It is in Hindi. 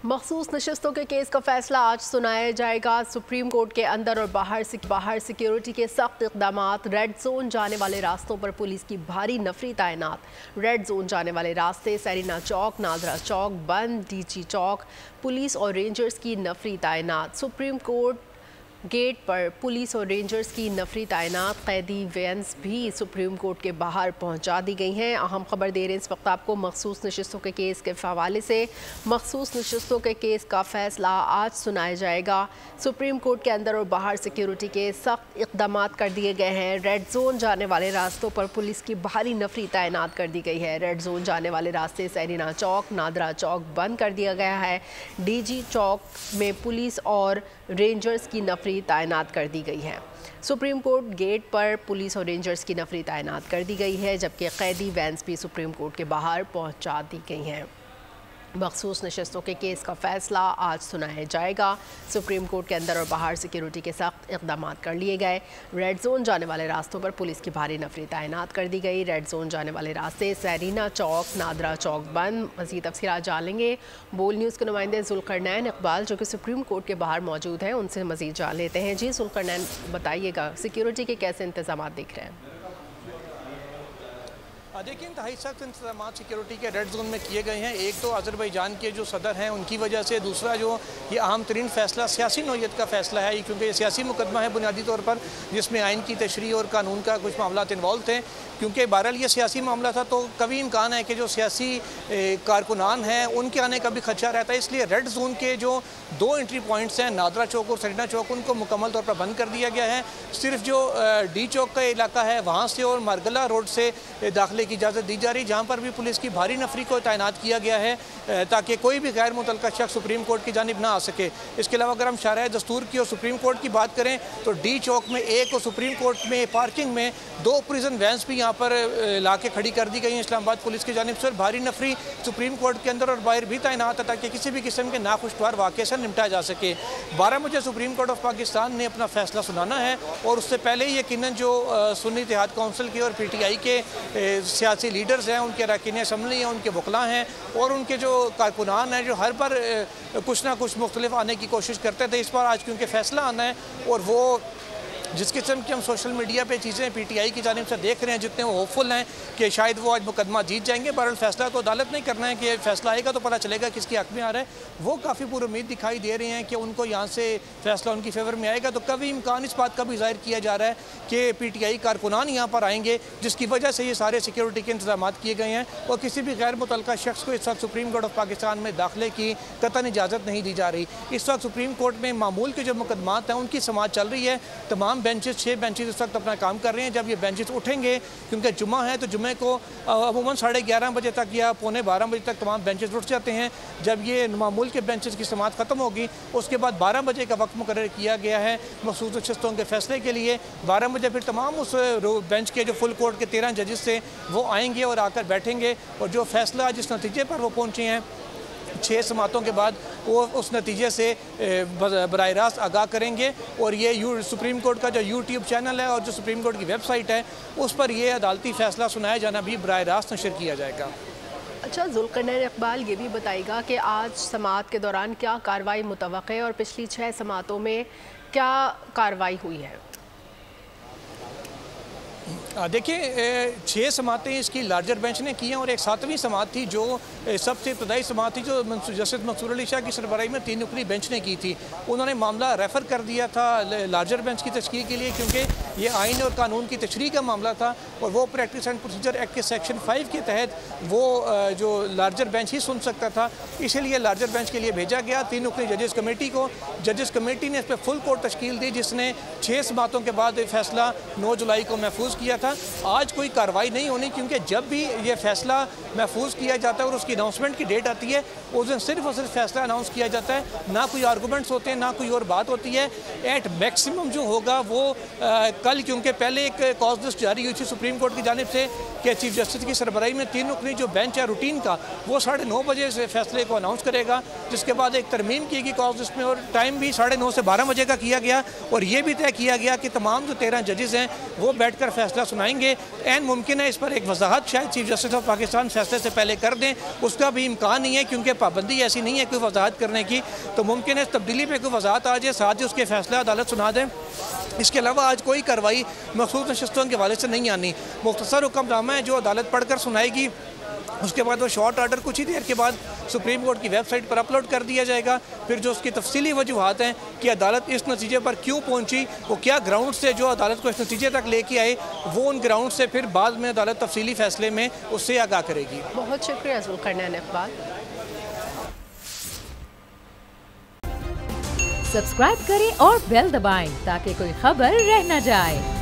मखसूस नशस्तों के केस का फैसला आज सुनाया जाएगा। सुप्रीम कोर्ट के अंदर और बाहर सिक्योरिटी के सख्त इकदाम। रेड जोन जाने वाले रास्तों पर पुलिस की भारी नफरी तैनात। रेड जोन जाने वाले रास्ते सरीना चौक, नादरा चौक बंद, डीजी चौक पुलिस और रेंजर्स की नफरी तैनात। सुप्रीम कोर्ट गेट पर पुलिस और रेंजर्स की नफरी तैनात। कैदी वैन्स भी सुप्रीम कोर्ट के बाहर पहुंचा दी गई हैं। अहम खबर दे रहे हैं इस वक्त आपको मखसूस नशस्तों के केस के हवाले से। मखसूस नशस्तों के केस का फैसला आज सुनाया जाएगा। सुप्रीम कोर्ट के अंदर और बाहर सिक्योरिटी के सख्त इकदाम कर दिए गए हैं। रेड जोन जाने वाले रास्तों पर पुलिस की भारी नफरी तैनात कर दी गई है। रेड जोन जाने वाले रास्ते सरीना चौक, नादरा चौक बंद कर दिया गया है। डीजी चौक में पुलिस और रेंजर्स की नफरी तैनात कर दी गई है। सुप्रीम कोर्ट गेट पर पुलिस और रेंजर्स की नफरी तैनात कर दी गई है, जबकि कैदी वैन्स भी सुप्रीम कोर्ट के बाहर पहुंचा दी गई हैं। मखसूस नशस्तों के केस का फैसला आज सुनाया जाएगा। सुप्रीम कोर्ट के अंदर और बाहर सिक्योरिटी के सख्त इकदाम कर लिए गए। रेड जोन जाने वाले रास्तों पर पुलिस की भारी नफरी तैनात कर दी गई। रेड जोन जाने वाले रास्ते सरीना चौक, नादरा चौक बंद। मज़ीद तफसीलात जान लेंगे बोल न्यूज़ के नुमाइंदे जुल्करनैन इकबाल जो कि सुप्रीम कोर्ट के बाहर मौजूद हैं, उनसे मज़ीद जान लेते हैं। जी जुल्करनैन, बताइएगा सिक्योरिटी के कैसे इंतजाम दिख रहे हैं? देखिए, इंतहाई सख्त इंतजाम सिक्योरिटी के रेड जोन में किए गए हैं। एक तो अज़रबैजान के जो सदर हैं उनकी वजह से, दूसरा जो ये अहम तरीन फैसला सियासी नौयत का फैसला है, क्योंकि ये सियासी मुकदमा है बुनियादी तौर पर, जिसमें आइन की तशरीह और कानून का कुछ मामला इन्वॉल्व थे। क्योंकि बहरहाल ये सियासी मामला था तो कभी इम्कान है कि जो सियासी कारकुनान हैं उनके आने का भी खदशा रहता है। इसलिए रेड जोन के जो दो एंट्री पॉइंट्स हैं, नादरा चौक और सरीना चौक, उनको मुकम्मल तौर पर बंद कर दिया गया है। सिर्फ जो डी चौक का इलाका है वहाँ से और मारगला रोड से दाखिले की इजाज़त दी जा रही, जहाँ पर भी पुलिस की भारी नफरी को तैनात किया गया है ताकि कोई भी गैर मुतल्लका शख्स सुप्रीम कोर्ट की जानिब ना आ सके। इसके अलावा अगर हम शारह दस्तूर की और सुप्रीम कोर्ट की बात करें तो डी चौक में एक और सुप्रीम कोर्ट में पार्किंग में दो प्रिजन वैन्स भी यहाँ पर ला के खड़ी कर दी गई हैं इस्लामाबाद पुलिस की जानिब से। भारी नफरी सुप्रीम कोर्ट के अंदर और बाहर भी तैनात है ताकि किसी भी किस्म के नाखुशगवार वाक़े से निपटा जा सके। 12 बजे सुप्रीम कोर्ट ऑफ पाकिस्तान ने अपना फैसला सुनाना है और उससे पहले ही यकीनन जो सुन्नी इत्तेहाद काउंसिल के और PTI के सियासी लीडर्स हैं, उनके अरकान असम्बली हैं, उनके वकला हैं और उनके जो कारकुनान हैं जो हर बार कुछ ना कुछ मुख्तलिफ आने की कोशिश करते थे, इस बार आज क्योंकि फ़ैसला आना है और वो जिस किस्म की हम सोशल मीडिया पे चीज़ें PTI की जानिब से देख रहे हैं, जितने वो होपफुल हैं कि शायद वो आज मुकदमा जीत जाएंगे। बहरहाल फैसला तो अदालत नहीं करना है कि फैसला आएगा तो पता चलेगा किसकी हक में आ रहा है। वो काफ़ी पूरी उम्मीद दिखाई दे रही हैं कि उनको यहाँ से फैसला उनकी फेवर में आएगा। तो कभी इम्कान इस बात का भी जाहिर किया जा रहा है कि PTI कारकुनान यहाँ पर आएंगे, जिसकी वजह से ये सारे सिक्योरिटी के इंतजाम किए गए हैं और किसी भी गैर मुतल्लका शख्स को इस वक्त सुप्रीम कोर्ट ऑफ पाकिस्तान में दाखिले की कतई इजाज़त नहीं दी जा रही। इस वक्त सुप्रीम कोर्ट में मामूल के जो मुकदमात हैं उनकी समाअत चल रही है। तमाम बेंचेस 6 बेंचेस इस वक्त अपना काम कर रहे हैं। जब ये बेंचेस उठेंगे, क्योंकि जुम्मा है तो जुम्मे को अमूमन 11:30 बजे तक या 11:45 बजे तक तमाम बेंचेस उठ जाते हैं। जब ये मामूल के बेंचेस की समाअत ख़त्म होगी उसके बाद 12 बजे का वक्त मुकर्रर किया गया है मखसूस नशस्तों के फैसले के लिए। 12 बजे फिर तमाम उस बेंच के जो फुल कोर्ट के 13 जजेस से वो आएंगे और आकर बैठेंगे और जो फैसला जिस नतीजे पर वो पहुँचे हैं 6 समातों के बाद वो उस नतीजे से बराह रास्त आगाह करेंगे और ये सुप्रीम कोर्ट का जो YouTube चैनल है और जो सुप्रीम कोर्ट की वेबसाइट है उस पर ये अदालती फ़ैसला सुनाया जाना भी बराह रास्त नशर किया जाएगा। अच्छा जुल्करनैन इकबाल, ये भी बताइएगा कि आज समाअत के दौरान क्या कार्रवाई मुतवक्के है और पिछली 6 समाअतों में क्या कार्रवाई हुई है? देखिए, 6 समातें इसकी लार्जर बेंच ने की हैं और एक 7वीं समात थी जो सबसे इब्तदाई समात थी जो जस्टिस मंसूर अली शाह की सरबराही में 3 नुकरी बेंच ने की थी। उन्होंने मामला रेफ़र कर दिया था लार्जर बेंच की तशकील के लिए, क्योंकि ये आइन और कानून की तशरीह का मामला था और वो प्रैक्टिस एंड प्रोसीजर एक्ट के सेक्शन 5 के तहत वो जो लार्जर बेंच ही सुन सकता था, इसीलिए लार्जर बेंच के लिए भेजा गया 3 नुकरी जजेस कमेटी को। जजेस कमेटी ने इस पर फुल कोर्ट तश्कील दी, जिसने 6 समातों के बाद फैसला 9 जुलाई को महफूज किया था। आज कोई कार्रवाई नहीं होनी, क्योंकि जब भी ये फैसला महफूज किया जाता है और उसकी अनाउंसमेंट की डेट आती है उस दिन सिर्फ और सिर्फ फैसला अनाउंस किया जाता है, ना कोई आर्गूमेंट्स होते हैं ना कोई और बात होती है। एट मैक्सिमम जो होगा वो कल क्योंकि पहले एक कॉज लिस्ट जारी हुई थी सुप्रीम कोर्ट की जानिब से कि चीफ जस्टिस की सरबराही में 3 रुकनी जो बेंच है रूटीन का, वो 9:30 बजे से फैसले को अनाउंस करेगा, जिसके बाद एक तरमीम की गई कॉज लिस्ट में और टाइम भी 9:30 से 12 बजे का किया गया। और ये भी तय किया गया कि तमाम जो 13 जजेस हैं वो बैठकर फैसला सुनाएंगे। एन मुमकिन है इस पर एक वजाहत शायद चीफ जस्टिस ऑफ पाकिस्तान फैसले से पहले कर दें, उसका भी इम्कान नहीं है क्योंकि पाबंदी ऐसी नहीं है कोई वजाहत करने की। तो मुमकिन है इस तब्दीली पर कोई वजाहत आ जाए, साथ ही उसके फैसला अदालत सुना दें। इसके अलावा आज कोई कार्रवाई मखसूस नशस्तों के हवाले से नहीं आनी। मुख्तसर हुक्मनामा है जो अदालत पढ़कर सुनाएगी, उसके बाद वो शॉर्ट ऑर्डर कुछ ही देर के बाद सुप्रीम कोर्ट की वेबसाइट पर अपलोड कर दिया जाएगा। फिर जो उसकी तफसीली वजूहात हैं कि अदालत इस नतीजे पर क्यों पहुंची, वो क्या ग्राउंड से जो अदालत को इस नतीजे तक लेके आए, वो उन ग्राउंड से फिर बाद में अदालत तफसीली फैसले में उससे आगाह करेगी। बहुत शुक्रिया जुल्करनैन इकबाल। सब्सक्राइब करें और बेल दबाएं ताकि कोई खबर रह न जाए।